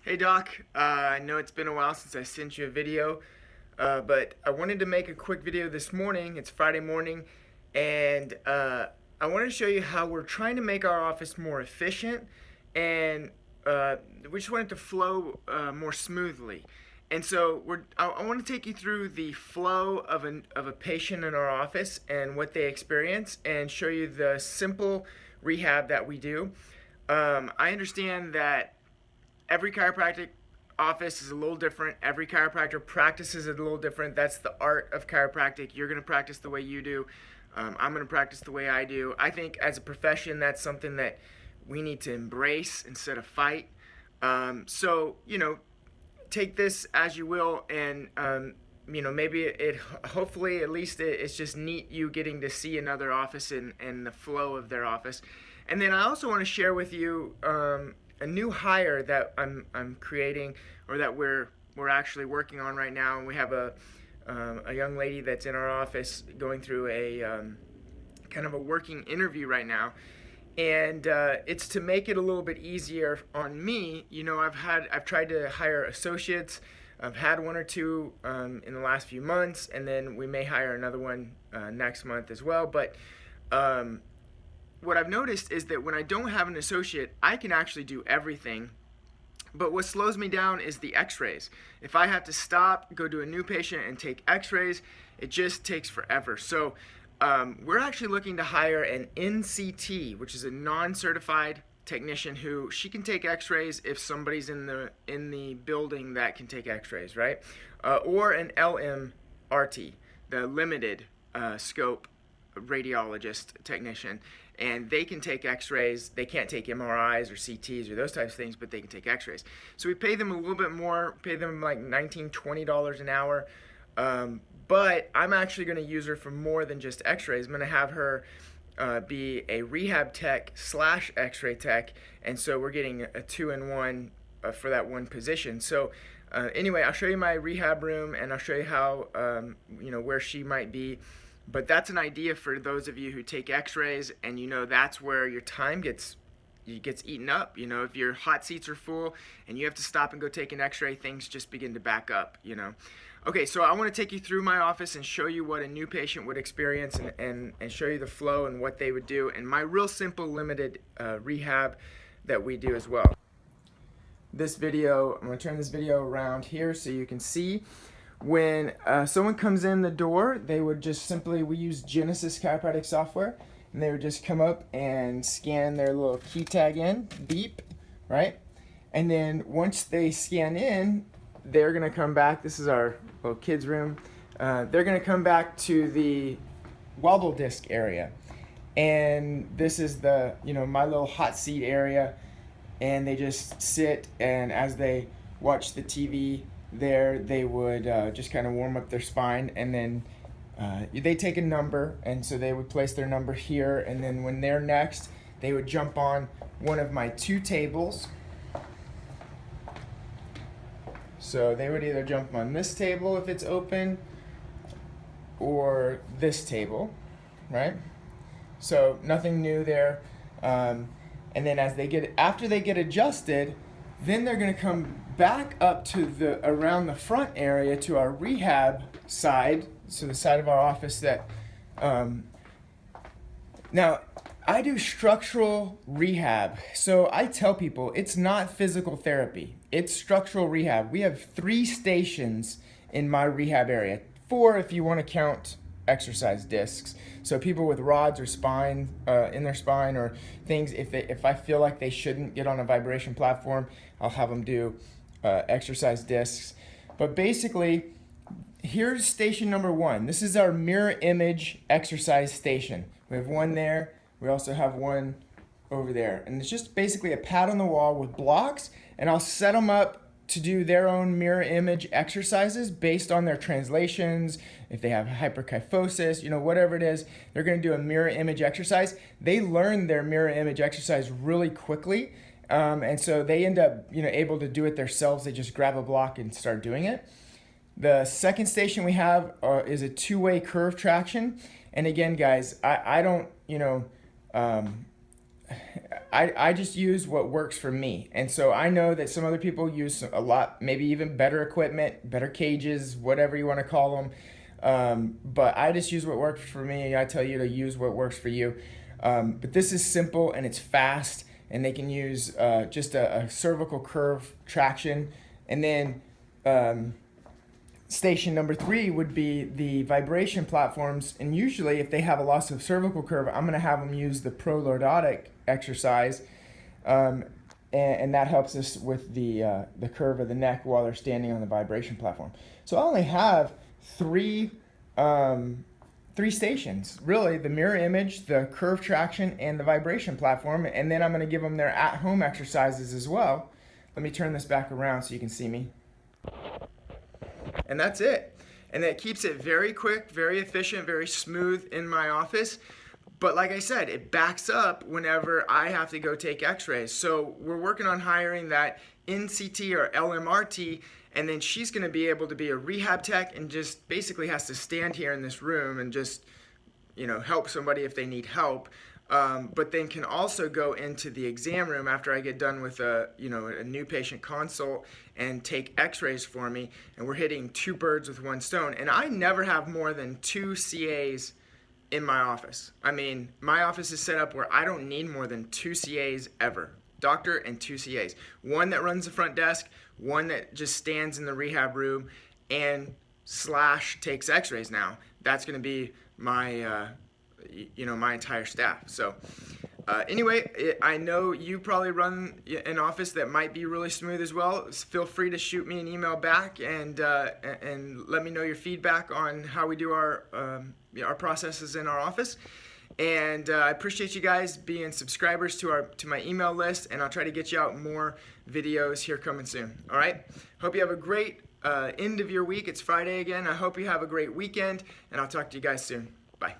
Hey Doc, I know it's been a while since I sent you a video, but I wanted to make a quick video this morning. It's Friday morning, and I wanted to show you how we're trying to make our office more efficient, and we just want it to flow more smoothly. And so I want to take you through the flow of a patient in our office and what they experience, and show you the simple rehab that we do. I understand that every chiropractic office is a little different. Every chiropractor practices it a little different. That's the art of chiropractic. You're going to practice the way you do. I'm going to practice the way I do. I think as a profession, that's something that we need to embrace instead of fight. So, take this as you will, and maybe hopefully at least it's just neat you getting to see another office and the flow of their office. And then I also want to share with you a new hire that I'm creating, or that we're actually working on right now. And we have a young lady that's in our office going through a kind of a working interview right now, and it's to make it a little bit easier on me. I've tried to hire associates. I've had one or two in the last few months, and then we may hire another one next month as well. But what I've noticed is that when I don't have an associate, I can actually do everything. But what slows me down is the x-rays. If I have to stop, go to a new patient and take x-rays, it just takes forever. So we're actually looking to hire an NCT, which is a non-certified technician, who she can take x-rays if somebody's in the building that can take x-rays, right? Or an LMRT, the limited scope radiologist technician, and they can take x-rays. They can't take MRIs or CTs or those types of things, but they can take x-rays. So we pay them a little bit more, pay them like $19, $20 an hour, but I'm actually going to use her for more than just x-rays. I'm going to have her be a rehab tech / x-ray tech, and so we're getting a 2-in-1 for that one position. So anyway, I'll show you my rehab room, and I'll show you how where she might be. But that's an idea for those of you who take x-rays, and that's where your time gets eaten up. If your hot seats are full and you have to stop and go take an x-ray, things just begin to back up. Okay, so I want to take you through my office and show you what a new patient would experience, and show you the flow and what they would do, and my real simple limited rehab that we do as well. I'm going to turn this video around here so you can see. When someone comes in the door, they would just we use Genesis chiropractic software, and they would just come up and scan their little key tag in, beep, right? And then once they scan in, they're gonna come back. This is our little kids room. They're gonna come back to the wobble disc area, and this is the my little hot seat area, and they just sit, and as they watch the TV there, they would just kind of warm up their spine, and then they take a number, and so they would place their number here, and then when they're next, they would jump on one of my 2 tables. So they would either jump on this table if it's open, or this table, right? So nothing new there. And then after they get adjusted, then they're going to come back up to around the front area to our rehab side, so the side of our office that now I do structural rehab. So I tell people it's not physical therapy, it's structural rehab. We have 3 stations in my rehab area, 4 if you want to count exercise discs. So people with rods or spine in their spine, or things, if I feel like they shouldn't get on a vibration platform, I'll have them do exercise discs. But basically, here's station number 1. This is our mirror image exercise station. We have one there. We also have one over there, and it's just basically a pad on the wall with blocks, and I'll set them up to do their own mirror image exercises based on their translations. If they have hyperkyphosis, whatever it is, they're going to do a mirror image exercise. They learn their mirror image exercise really quickly, and so they end up able to do it themselves. They just grab a block and start doing it. The second station we have is a 2-way curve traction, and again, guys, I don't I just use what works for me. And so I know that some other people use a lot, maybe even better equipment, better cages, whatever you want to call them. But I just use what works for me. I tell you to use what works for you. But this is simple and it's fast, and they can use just a cervical curve traction. And then station number 3 would be the vibration platforms. And usually if they have a loss of cervical curve, I'm going to have them use the prolordotic exercise. And that helps us with the curve of the neck while they're standing on the vibration platform. So I only have three stations, really: the mirror image, the curve traction, and the vibration platform. And then I'm going to give them their at-home exercises as well. Let me turn this back around so you can see me. And that's it. And that keeps it very quick, very efficient, very smooth in my office. But like I said, it backs up whenever I have to go take x-rays. So we're working on hiring that NCT or LMRT, and then she's going to be able to be a rehab tech and just basically has to stand here in this room and just, help somebody if they need help. But then can also go into the exam room after I get done with a new patient consult and take x-rays for me. And we're hitting 2 birds with 1 stone. And I never have more than 2 CAs in my office. I mean, my office is set up where I don't need more than 2 CAs ever. Doctor and 2 CAs. One that runs the front desk, one that just stands in the rehab room and / takes x-rays now. That's going to be my my entire staff. So anyway, I know you probably run an office that might be really smooth as well. Feel free to shoot me an email back and let me know your feedback on how we do our processes in our office. And I appreciate you guys being subscribers to my email list, and I'll try to get you out more videos here coming soon. All right? Hope you have a great end of your week. It's Friday again. I hope you have a great weekend, and I'll talk to you guys soon. Bye.